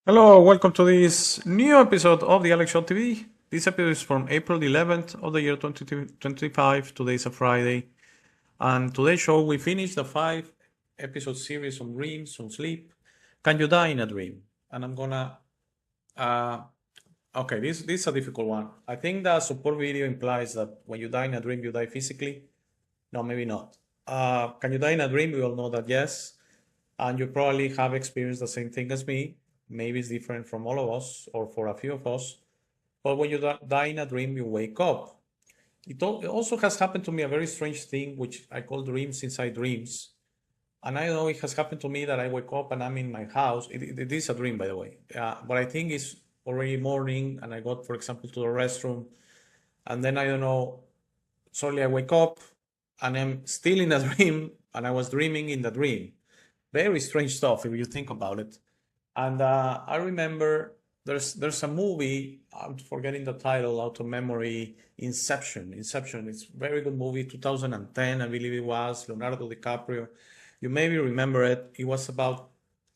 Hello, welcome to this new episode of the Alex Show TV. This episode is from April 11th of the year 2025. Today is a Friday. And today's show, we finished the 5 episode series on dreams, on sleep. Can you die in a dream? And I'm gonna, okay, this is a difficult one. I think the support video implies that when you die in a dream, you die physically. No, maybe not. Can you die in a dream? We all know that yes. And you probably have experienced the same thing as me. Maybe it's different from all of us or for a few of us. But when you die in a dream, you wake up. It also has happened to me a very strange thing, which I call dreams inside dreams. And I know it has happened to me that I wake up and I'm in my house. It is a dream, by the way. But I think it's already morning and I got, for example, to the restroom. And then I don't know, suddenly I wake up and I'm still in a dream and I was dreaming in the dream. Very strange stuff if you think about it. And I remember there's a movie, I'm forgetting the title out of memory, Inception. Inception, it's a very good movie, 2010, I believe it was, Leonardo DiCaprio. You maybe remember it. It was about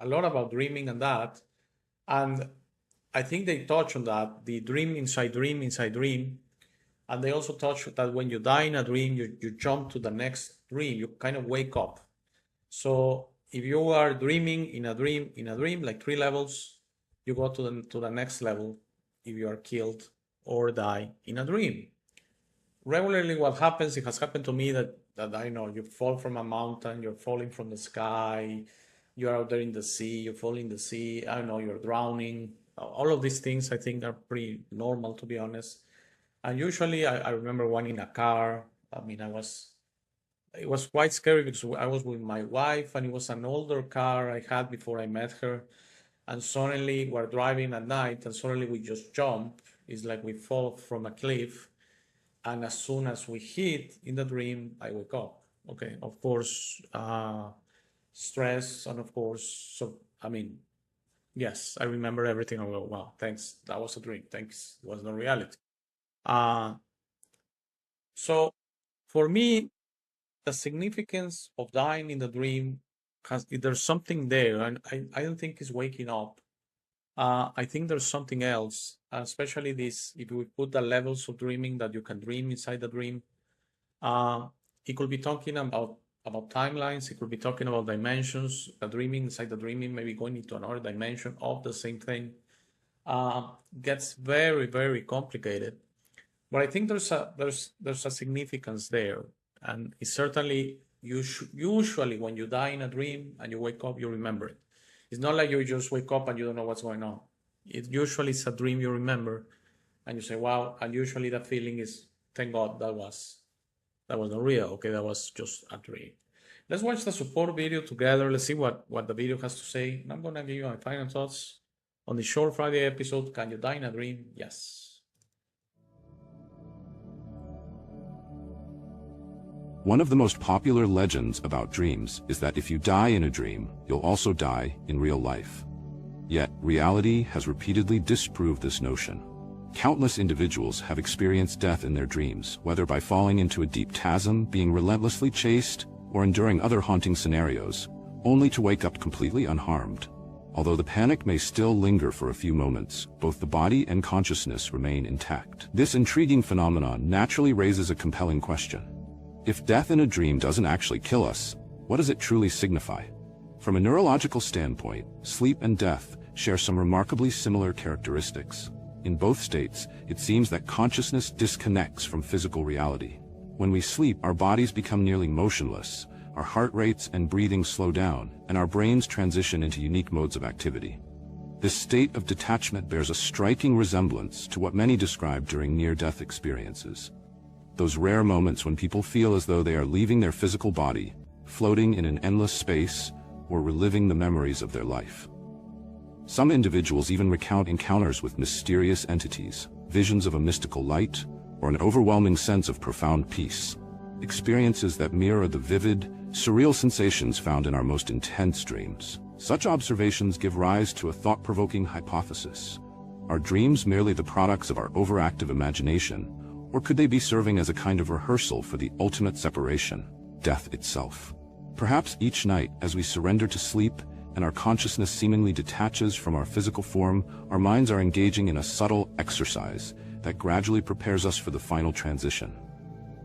a lot about dreaming and that. And I think they touch on that, the dream inside dream inside dream. And they also touch that when you die in a dream, you jump to the next dream, you kind of wake up. So if you are dreaming in a dream, like 3 levels, you go to the next level if you are killed or die in a dream. Regularly what happens, it has happened to me that I know you fall from a mountain, you're falling from the sky, you're out there in the sea, you fall in the sea, I don't know, you're drowning. All of these things I think are pretty normal, to be honest. And usually I remember one in a car. I mean, it was quite scary because I was with my wife and it was an older car I had before I met her. And suddenly we're driving at night and suddenly we just jump. It's like we fall from a cliff. And as soon as we hit in the dream, I wake up. Okay, of course, stress and of course, so, I mean, yes, I remember everything. I go, wow, thanks. That was a dream. Thanks. It was not reality. Uh, so for me, the significance of dying in the dream there's something there, and I don't think it's waking up. I think there's something else, especially this, if we put the levels of dreaming that you can dream inside the dream. It could be talking about timelines, it could be talking about dimensions, the dreaming inside the dreaming, maybe going into another dimension of the same thing. Gets very, very complicated. But I think there's a significance there. And it's certainly usually when you die in a dream and you wake up, you remember it. It's not like you just wake up and you don't know what's going on. It usually is a dream you remember, and you say, "Wow!" And usually that feeling is, "Thank God that was not real. Okay, that was just a dream." Let's watch the support video together. Let's see what the video has to say. And I'm gonna give you my final thoughts on the short Friday episode. Can you die in a dream? Yes. One of the most popular legends about dreams is that if you die in a dream, you'll also die in real life. Yet, reality has repeatedly disproved this notion. Countless individuals have experienced death in their dreams, whether by falling into a deep chasm, being relentlessly chased, or enduring other haunting scenarios, only to wake up completely unharmed. Although the panic may still linger for a few moments, both the body and consciousness remain intact. This intriguing phenomenon naturally raises a compelling question. If death in a dream doesn't actually kill us, what does it truly signify? From a neurological standpoint, sleep and death share some remarkably similar characteristics. In both states, it seems that consciousness disconnects from physical reality. When we sleep, our bodies become nearly motionless, our heart rates and breathing slow down, and our brains transition into unique modes of activity. This state of detachment bears a striking resemblance to what many describe during near-death experiences. Those rare moments when people feel as though they are leaving their physical body, floating in an endless space, or reliving the memories of their life. Some individuals even recount encounters with mysterious entities, visions of a mystical light, or an overwhelming sense of profound peace. Experiences that mirror the vivid, surreal sensations found in our most intense dreams. Such observations give rise to a thought-provoking hypothesis. Are dreams merely the products of our overactive imagination, or could they be serving as a kind of rehearsal for the ultimate separation, death itself? Perhaps each night, as we surrender to sleep, and our consciousness seemingly detaches from our physical form, our minds are engaging in a subtle exercise that gradually prepares us for the final transition.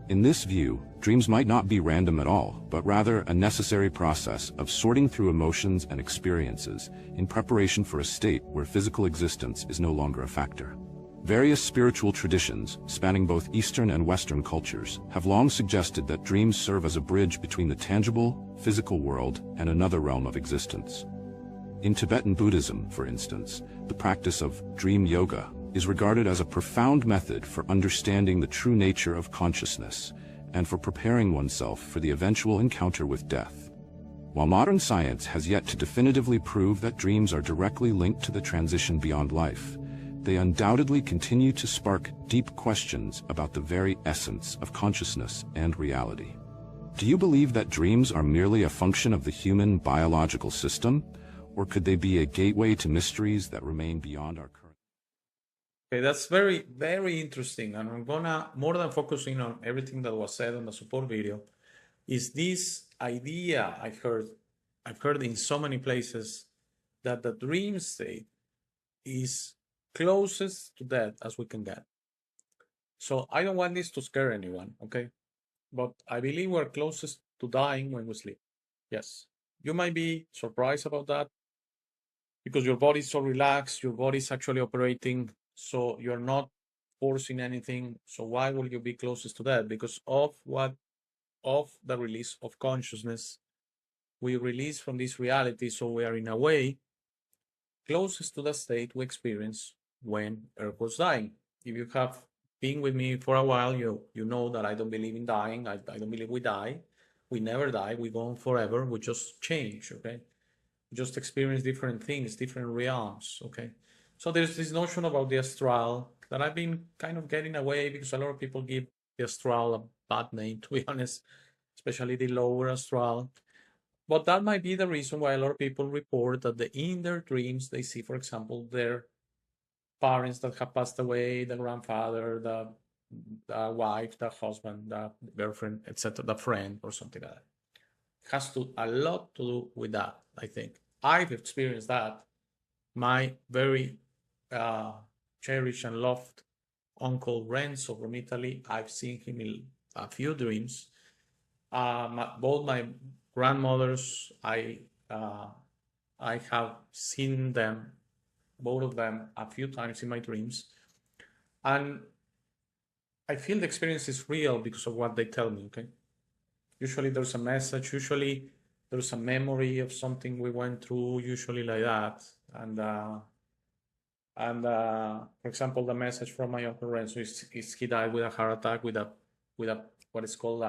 In this view, dreams might not be random at all, but rather a necessary process of sorting through emotions and experiences in preparation for a state where physical existence is no longer a factor. Various spiritual traditions, spanning both Eastern and Western cultures, have long suggested that dreams serve as a bridge between the tangible, physical world and another realm of existence. In Tibetan Buddhism, for instance, the practice of dream yoga is regarded as a profound method for understanding the true nature of consciousness and for preparing oneself for the eventual encounter with death. While modern science has yet to definitively prove that dreams are directly linked to the transition beyond life, they undoubtedly continue to spark deep questions about the very essence of consciousness and reality. Do you believe that dreams are merely a function of the human biological system, or could they be a gateway to mysteries that remain beyond our current? Okay, that's very, very interesting. And I'm gonna, more than focusing on everything that was said on the support video, is this idea I've heard in so many places that the dream state is closest to death as we can get. So I don't want this to scare anyone, okay? But I believe we're closest to dying when we sleep. Yes. You might be surprised about that because your body's so relaxed, your body's actually operating, so you're not forcing anything. So why will you be closest to that? Because of the release of consciousness, we release from this reality, so we are in a way closest to the state we experience when Earth was dying. If you have been with me for a while, you know that I don't believe in dying. I don't believe we die. We never die. We go on forever. We just change, okay? We just experience different things, different realms, okay? So there's this notion about the astral that I've been kind of getting away because a lot of people give the astral a bad name, to be honest, especially the lower astral. But that might be the reason why a lot of people report that in their dreams, they see, for example, their parents that have passed away, the grandfather, the wife, the husband, the girlfriend, etc., the friend, or something like that. It has a lot to do with that, I think. I've experienced that. My very cherished and loved uncle Renzo from Italy, I've seen him in a few dreams. Both my grandmothers, I have seen them, both of them, a few times in my dreams, and I feel the experience is real because of what they tell me. Okay, usually there's a message, usually there's a memory of something we went through, usually like that, and for example, the message from my uncle Renzo is he died with a heart attack, with a what is called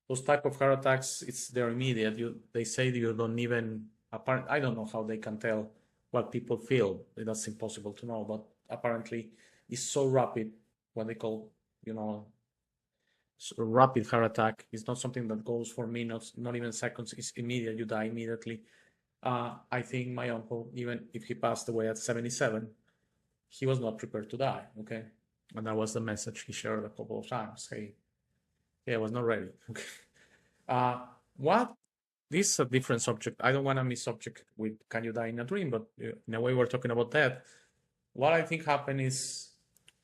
those type of heart attacks. They're immediate. They say you don't even I don't know how they can tell what people feel. That's impossible to know, but apparently it's so rapid. What they call, rapid heart attack. It's not something that goes for minutes, not even seconds. It's immediate. You die immediately. I think my uncle, even if he passed away at 77, he was not prepared to die. Okay, and that was the message he shared a couple of times. Hey, I was not ready. Okay. This is a different subject. I don't want to miss subject with can you die in a dream, but in a way we're talking about that. What I think happened is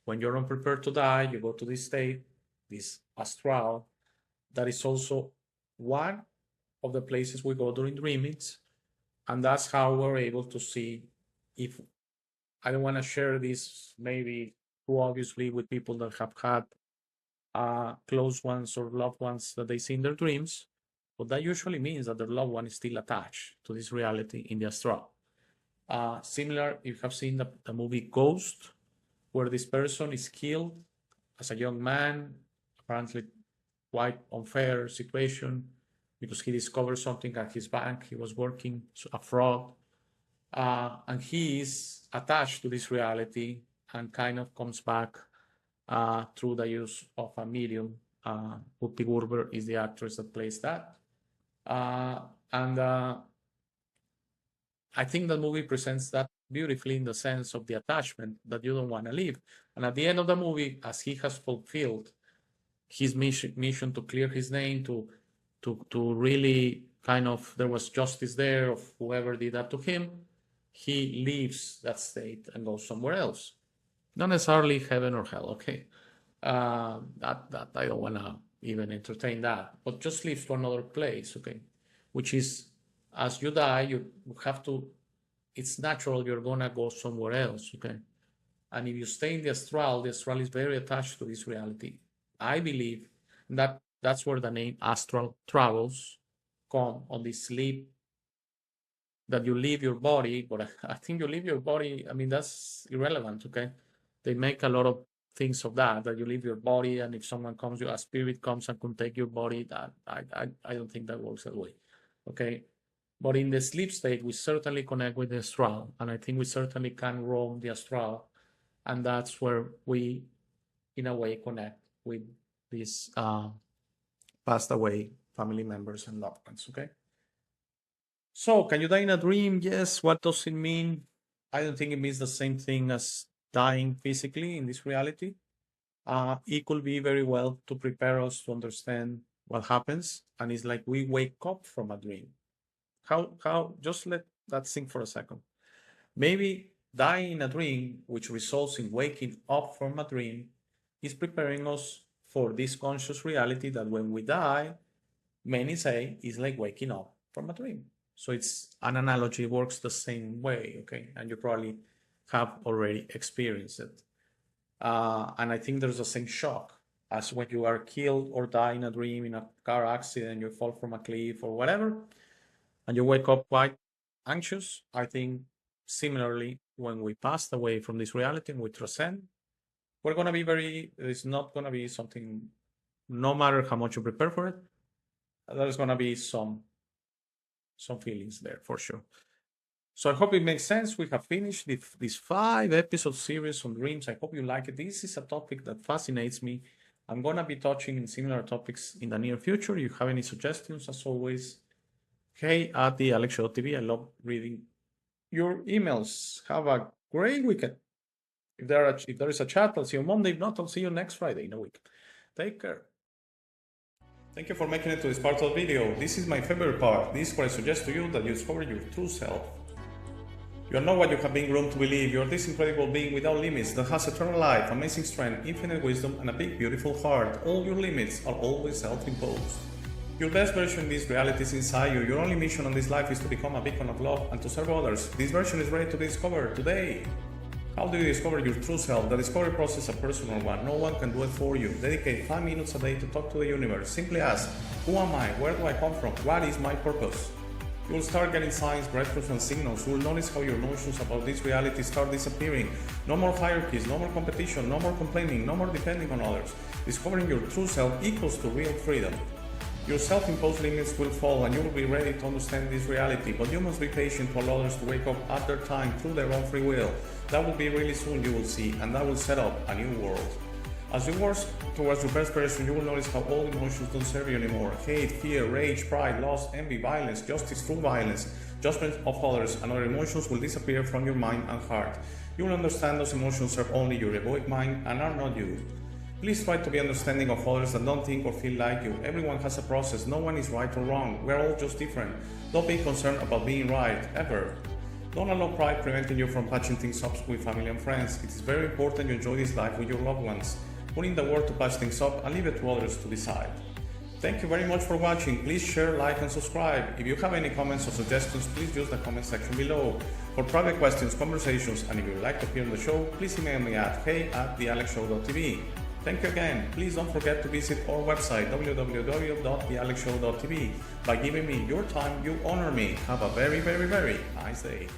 when you're unprepared to die, you go to this state, this astral, that is also one of the places we go during dreamings. And that's how we're able to see if, I don't want to share this maybe too obviously with people that have had close ones or loved ones that they see in their dreams, but that usually means that their loved one is still attached to this reality in the astral. Similar, you have seen the movie Ghost, where this person is killed as a young man, apparently quite unfair situation, because he discovered something at his bank. He was working a fraud, and he is attached to this reality and kind of comes back through the use of a medium. Whoopi Goldberg is the actress that plays that. And I think the movie presents that beautifully in the sense of the attachment that you don't want to leave. And at the end of the movie, as he has fulfilled his mission to clear his name, to really kind of there was justice there of whoever did that to him, he leaves that state and goes somewhere else. Not necessarily heaven or hell, okay? That I don't want to even entertain that, but just leaves to another place, okay? Which is, as you die, you have to, it's natural, you're gonna go somewhere else, okay? And if you stay in the astral is very attached to this reality. I believe that that's where the name astral travels come, on this sleep, that you leave your body, but I think you leave your body, I mean, that's irrelevant, okay? They make a lot of things of that you leave your body, and if someone comes, a spirit comes and can take your body, that I don't think that works that way, okay? But in the sleep state, we certainly connect with the astral, and I think we certainly can roam the astral, and that's where we, in a way, connect with these passed away family members and loved ones, okay? So, can you die in a dream? Yes. What does it mean? I don't think it means the same thing as dying physically in this reality. It could be very well to prepare us to understand what happens, and it's like we wake up from a dream. How? Just let that sink for a second. Maybe dying in a dream, which results in waking up from a dream, is preparing us for this conscious reality that when we die, many say is like waking up from a dream. So it's an analogy, works the same way, okay? And you probably have already experienced it. And I think there's the same shock as when you are killed or die in a dream, in a car accident, you fall from a cliff or whatever, and you wake up quite anxious. I think similarly, when we passed away from this reality and we transcend, we're going to be it's not going to be something, no matter how much you prepare for it, there's going to be some feelings there for sure. So I hope it makes sense. We have finished this 5-episode series on dreams. I hope you like it. This is a topic that fascinates me. I'm going to be touching in similar topics in the near future. If you have any suggestions, as always, hey@thealexshow.tv. I love reading your emails. Have a great weekend. If there is a chat, I'll see you Monday. If not, I'll see you next Friday in a week. Take care. Thank you for making it to this part of the video. This is my favorite part. This is where I suggest to you that you discover your true self. You are not what you have been groomed to believe. You are this incredible being without limits that has eternal life, amazing strength, infinite wisdom, and a big, beautiful heart. All your limits are always self-imposed. Your best version in this reality is inside you. Your only mission on this life is to become a beacon of love and to serve others. This version is ready to be discovered today. How do you discover your true self? The discovery process is a personal one. No one can do it for you. Dedicate 5 minutes a day to talk to the universe. Simply ask, who am I? Where do I come from? What is my purpose? You will start getting signs, breakthroughs, and signals. You will notice how your notions about this reality start disappearing. No more hierarchies, no more competition, no more complaining, no more depending on others. Discovering your true self equals to real freedom. Your self-imposed limits will fall and you will be ready to understand this reality, but you must be patient to allow others to wake up at their time through their own free will. That will be really soon, you will see, and that will set up a new world. As you work towards your best version, you will notice how all emotions don't serve you anymore. Hate, fear, rage, pride, lust, envy, violence, justice through violence, judgment of others, and other emotions will disappear from your mind and heart. You will understand those emotions serve only your egoic mind and are not you. Please try to be understanding of others that don't think or feel like you. Everyone has a process. No one is right or wrong. We're all just different. Don't be concerned about being right, ever. Don't allow pride preventing you from patching things up with family and friends. It is very important you enjoy this life with your loved ones. Put in the work to patch things up and leave it to others to decide. Thank you very much for watching. Please share, like, and subscribe. If you have any comments or suggestions, please use the comment section below. For private questions, conversations, and if you would like to appear on the show, please email me at hey@thealexshow.tv. Thank you again. Please don't forget to visit our website www.thealexshow.tv. By giving me your time, you honor me. Have a very, very, very nice day.